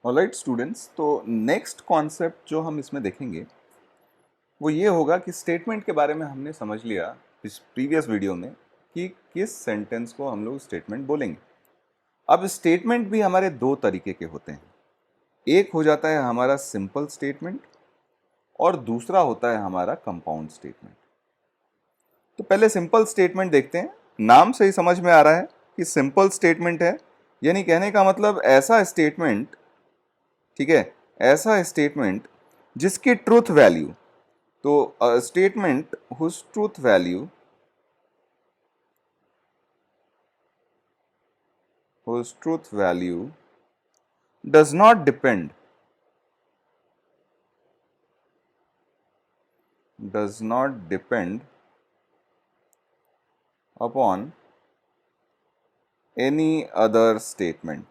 Alright students, तो next concept जो हम इसमें देखेंगे वो ये होगा कि स्टेटमेंट के बारे में हमने समझ लिया इस प्रीवियस वीडियो में कि किस सेंटेंस को हम लोग स्टेटमेंट बोलेंगे। अब स्टेटमेंट भी हमारे दो तरीके के होते हैं। एक हो जाता है हमारा सिंपल स्टेटमेंट और दूसरा होता है हमारा कंपाउंड स्टेटमेंट। तो पहले सिंपल स्टेटमेंट देखते हैं। नाम से ही समझ में आ रहा है कि सिंपल स्टेटमेंट है, यानी कहने का मतलब ऐसा स्टेटमेंट, ठीक है, ऐसा स्टेटमेंट जिसकी ट्रूथ वैल्यू, तो statement whose truth value does not depend upon any other statement।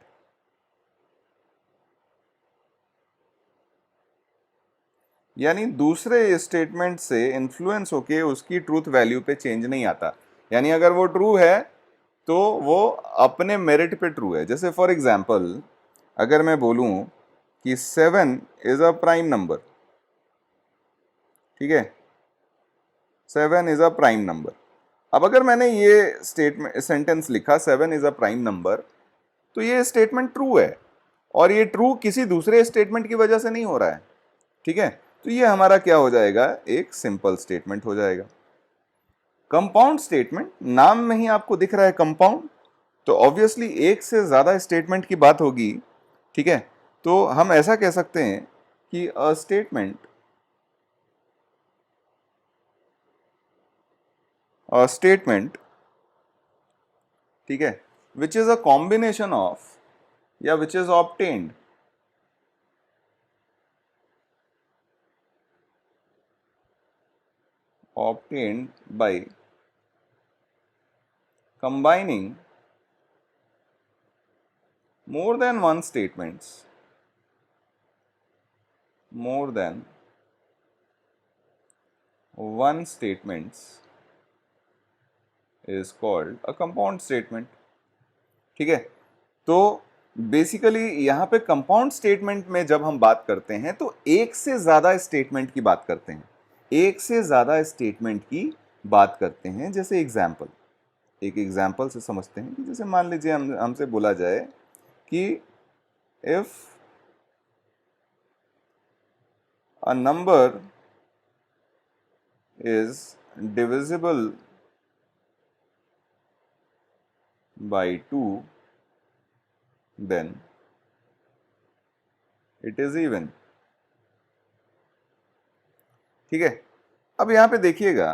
यानी दूसरे स्टेटमेंट से इन्फ्लुएंस होके उसकी ट्रूथ वैल्यू पे चेंज नहीं आता। यानी अगर वो ट्रू है तो वो अपने मेरिट पे ट्रू है। जैसे फॉर एग्जाम्पल अगर मैं बोलूं कि 7 इज अ प्राइम नंबर, ठीक है, 7 इज अ प्राइम नंबर। अब अगर मैंने ये स्टेटमेंट सेंटेंस लिखा 7 इज अ प्राइम नंबर, तो ये स्टेटमेंट ट्रू है और ये ट्रू किसी दूसरे स्टेटमेंट की वजह से नहीं हो रहा है, ठीक है। तो ये हमारा क्या हो जाएगा, एक सिंपल स्टेटमेंट हो जाएगा। कंपाउंड स्टेटमेंट, नाम में ही आपको दिख रहा है कंपाउंड, तो ऑब्वियसली एक से ज्यादा स्टेटमेंट की बात होगी, ठीक है। तो हम ऐसा कह सकते हैं कि अ स्टेटमेंट, ठीक है, which is a combination of या which is obtained by combining more than one statements, more than one statements is called a compound statement, ठीक है। तो बेसिकली यहाँ पे कंपाउंड स्टेटमेंट में जब हम बात करते हैं तो एक से ज्यादा स्टेटमेंट की बात करते हैं, एक से ज्यादा स्टेटमेंट की बात करते हैं। जैसे एग्जाम्पल, एक एग्जाम्पल से समझते हैं कि जैसे मान लीजिए हमसे बोला जाए कि if a number is divisible by 2 then it is even, ठीक है। अब यहाँ पे देखिएगा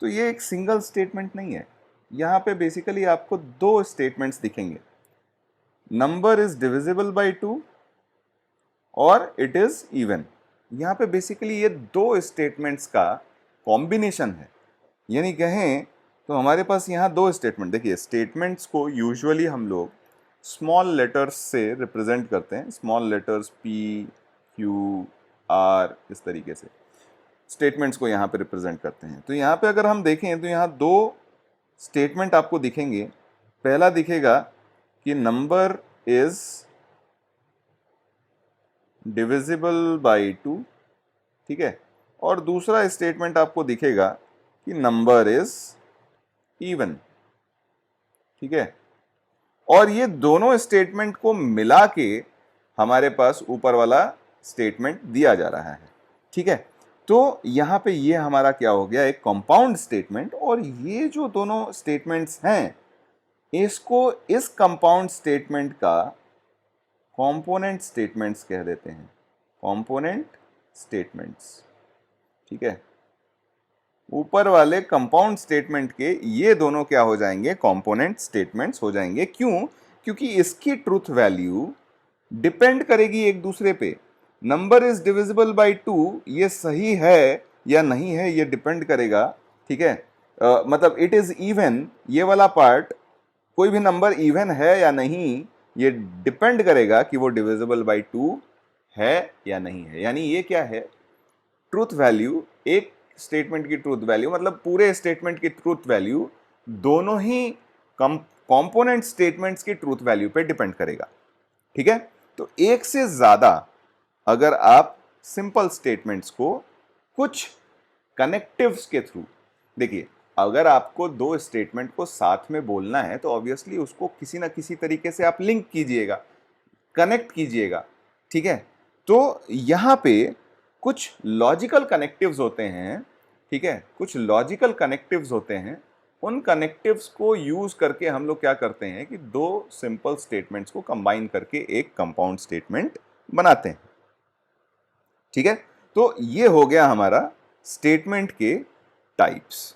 तो ये एक सिंगल स्टेटमेंट नहीं है, यहाँ पे बेसिकली आपको दो स्टेटमेंट्स दिखेंगे, नंबर इज डिविजिबल बाय 2 और इट इज इवन। यहाँ पे बेसिकली ये दो स्टेटमेंट्स का कॉम्बिनेशन है। यानी कहें तो हमारे पास यहाँ दो स्टेटमेंट, देखिए स्टेटमेंट्स को यूजुअली हम लोग स्मॉल लेटर्स से रिप्रेजेंट करते हैं, small letters P Q R, इस तरीके से स्टेटमेंट्स को यहाँ पे रिप्रेजेंट करते हैं। तो यहाँ पे अगर हम देखें तो यहाँ दो स्टेटमेंट आपको दिखेंगे। पहला दिखेगा कि नंबर इज डिविजिबल बाय 2, ठीक है, और दूसरा स्टेटमेंट आपको दिखेगा कि नंबर इज इवन, ठीक है। और ये दोनों स्टेटमेंट को मिला के हमारे पास ऊपर वाला स्टेटमेंट दिया जा रहा है, ठीक है। तो यहाँ पे ये हमारा क्या हो गया, एक कंपाउंड स्टेटमेंट। और ये जो दोनों स्टेटमेंट्स हैं इसको इस कंपाउंड स्टेटमेंट का कंपोनेंट स्टेटमेंट्स कह देते हैं, कंपोनेंट स्टेटमेंट्स, ठीक है। ऊपर वाले कंपाउंड स्टेटमेंट के ये दोनों क्या हो जाएंगे, कंपोनेंट स्टेटमेंट्स हो जाएंगे। क्यों? क्योंकि इसकी ट्रूथ वैल्यू डिपेंड करेगी एक दूसरे पे। नंबर इज डिविजिबल बाय 2 ये सही है या नहीं है ये डिपेंड करेगा, ठीक है। मतलब इट इज इवन, ये वाला पार्ट, कोई भी नंबर इवन है या नहीं ये डिपेंड करेगा कि वो डिविजिबल बाय 2 है या नहीं है। यानी ये क्या है, ट्रूथ वैल्यू, एक स्टेटमेंट की ट्रूथ वैल्यू मतलब पूरे स्टेटमेंट की ट्रूथ वैल्यू दोनों ही कंपोनेंट स्टेटमेंट्स की ट्रूथ वैल्यू पे डिपेंड करेगा, ठीक है। तो एक से ज्यादा अगर आप सिंपल स्टेटमेंट्स को कुछ कनेक्टिव्स के थ्रू, देखिए अगर आपको दो स्टेटमेंट को साथ में बोलना है तो ऑब्वियसली उसको किसी ना किसी तरीके से आप लिंक कीजिएगा, कनेक्ट कीजिएगा, ठीक है। तो यहां पे कुछ लॉजिकल कनेक्टिव्स होते हैं, ठीक है, कुछ लॉजिकल कनेक्टिव्स होते हैं। उन कनेक्टिव्स को यूज करके हम लोग क्या करते हैं कि दो सिंपल स्टेटमेंट्स को कंबाइन करके एक कंपाउंड स्टेटमेंट बनाते हैं, ठीक है। तो ये हो गया हमारा स्टेटमेंट के टाइप्स।